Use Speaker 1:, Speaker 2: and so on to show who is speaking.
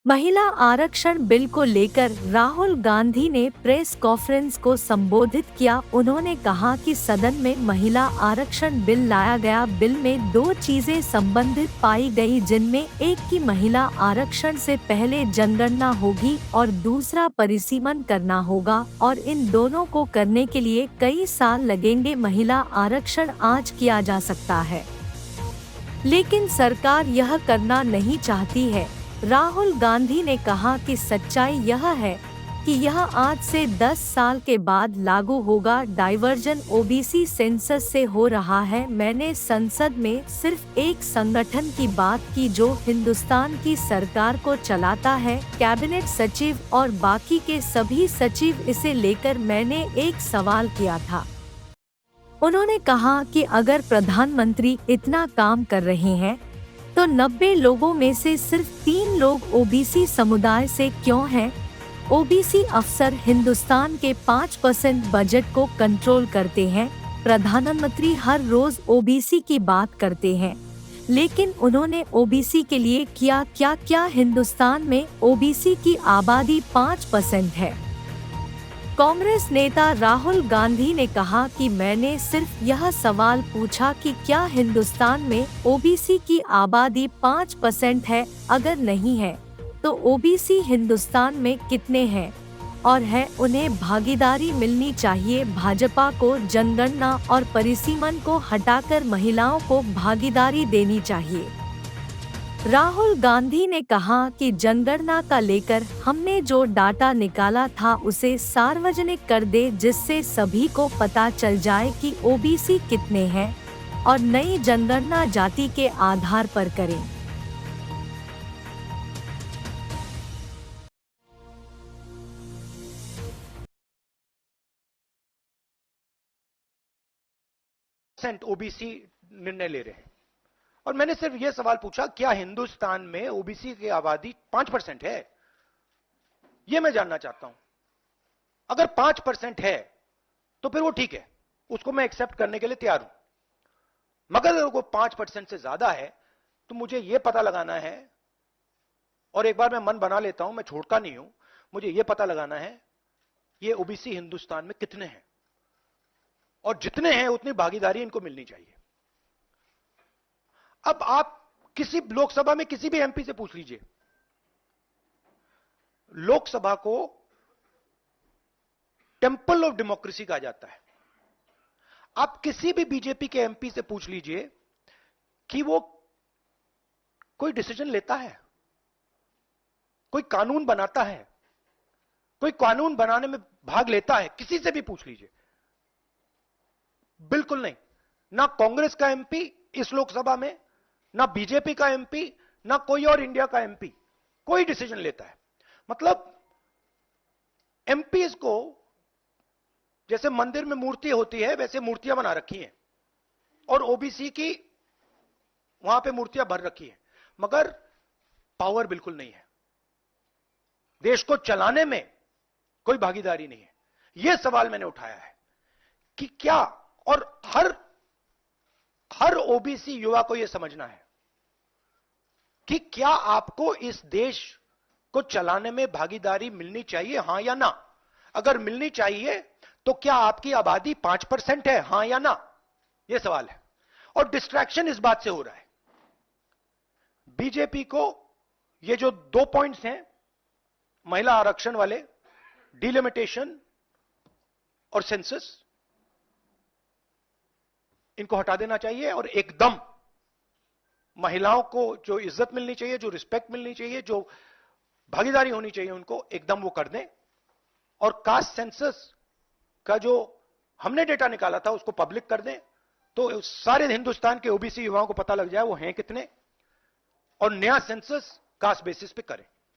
Speaker 1: महिला आरक्षण बिल को लेकर राहुल गांधी ने प्रेस कॉन्फ्रेंस को संबोधित किया। उन्होंने कहा कि सदन में महिला आरक्षण बिल लाया गया। बिल में दो चीजें संबंधित पाई गई, जिनमें एक की महिला आरक्षण से पहले जनगणना होगी और दूसरा परिसीमन करना होगा, और इन दोनों को करने के लिए कई साल लगेंगे। महिला आरक्षण आज किया जा सकता है, लेकिन सरकार यह करना नहीं चाहती है। राहुल गांधी ने कहा कि सच्चाई यह है कि यह आज से 10 साल के बाद लागू होगा। डाइवर्जन ओबीसी सेंसस से हो रहा है। मैंने संसद में सिर्फ एक संगठन की बात की जो हिंदुस्तान की सरकार को चलाता है, कैबिनेट सचिव और बाकी के सभी सचिव। इसे लेकर मैंने एक सवाल किया था। उन्होंने कहा कि अगर प्रधानमंत्री इतना काम कर रहे हैं तो 90 लोगों में से सिर्फ 3 लोग ओबीसी समुदाय से क्यों हैं? ओबीसी अफसर हिंदुस्तान के 5% बजट को कंट्रोल करते हैं। प्रधानमंत्री हर रोज ओबीसी की बात करते हैं, लेकिन उन्होंने ओबीसी के लिए किया क्या? क्या हिंदुस्तान में ओबीसी की आबादी 5% है? कांग्रेस नेता राहुल गांधी ने कहा कि मैंने सिर्फ यह सवाल पूछा कि क्या हिंदुस्तान में ओबीसी की आबादी 5% है? अगर नहीं है तो ओबीसी हिंदुस्तान में कितने हैं और है उन्हें भागीदारी मिलनी चाहिए। भाजपा को जनगणना और परिसीमन को हटाकर महिलाओं को भागीदारी देनी चाहिए। राहुल गांधी ने कहा कि जनगणना का लेकर हमने जो डाटा निकाला था उसे सार्वजनिक कर दे, जिससे सभी को पता चल जाए कि ओबीसी कितने हैं, और नई जनगणना जाति के आधार पर करें।
Speaker 2: ओबीसी निर्णय ले रहे हैं, और मैंने सिर्फ यह सवाल पूछा क्या हिंदुस्तान में ओबीसी की आबादी 5% है? यह मैं जानना चाहता हूं। अगर 5% है तो फिर वो ठीक है, उसको मैं एक्सेप्ट करने के लिए तैयार हूं। मगर अगर वो 5% से ज्यादा है तो मुझे यह पता लगाना है, और एक बार मैं मन बना लेता हूं, मैं छोड़ता नहीं हूं। मुझे यह पता लगाना है ये ओबीसी हिंदुस्तान में कितने हैं, और जितने हैं उतनी भागीदारी इनको मिलनी चाहिए। अब आप किसी लोकसभा में किसी भी एमपी से पूछ लीजिए, लोकसभा को टेंपल ऑफ डेमोक्रेसी कहा जाता है। आप किसी भी बीजेपी के एमपी से पूछ लीजिए कि वो कोई डिसीजन लेता है, कोई कानून बनाता है, कोई कानून बनाने में भाग लेता है, किसी से भी पूछ लीजिए। बिल्कुल नहीं। ना कांग्रेस का एमपी इस लोकसभा में, ना बीजेपी का एमपी, ना कोई और इंडिया का एमपी कोई डिसीजन लेता है। मतलब एमपीज को जैसे मंदिर में मूर्ति होती है वैसे मूर्तियां बना रखी हैं, और ओबीसी की वहां पे मूर्तियां भर रखी हैं, मगर पावर बिल्कुल नहीं है। देश को चलाने में कोई भागीदारी नहीं है। यह सवाल मैंने उठाया है कि क्या, और हर ओबीसी युवा को यह समझना है कि क्या आपको इस देश को चलाने में भागीदारी मिलनी चाहिए, हां या ना? अगर मिलनी चाहिए तो क्या आपकी आबादी 5% है, हां या ना? यह सवाल है। और डिस्ट्रैक्शन इस बात से हो रहा है, बीजेपी को ये जो 2 पॉइंट्स हैं, महिला आरक्षण वाले, डिलिमिटेशन और सेंसस, इनको हटा देना चाहिए, और एकदम महिलाओं को जो इज्जत मिलनी चाहिए, जो रिस्पेक्ट मिलनी चाहिए, जो भागीदारी होनी चाहिए, उनको एकदम वो कर दें। और कास्ट सेंसस का जो हमने डेटा निकाला था उसको पब्लिक कर दें, तो सारे हिंदुस्तान के ओबीसी युवाओं को पता लग जाए वो हैं कितने, और नया सेंसस कास्ट बेसिस पे करें।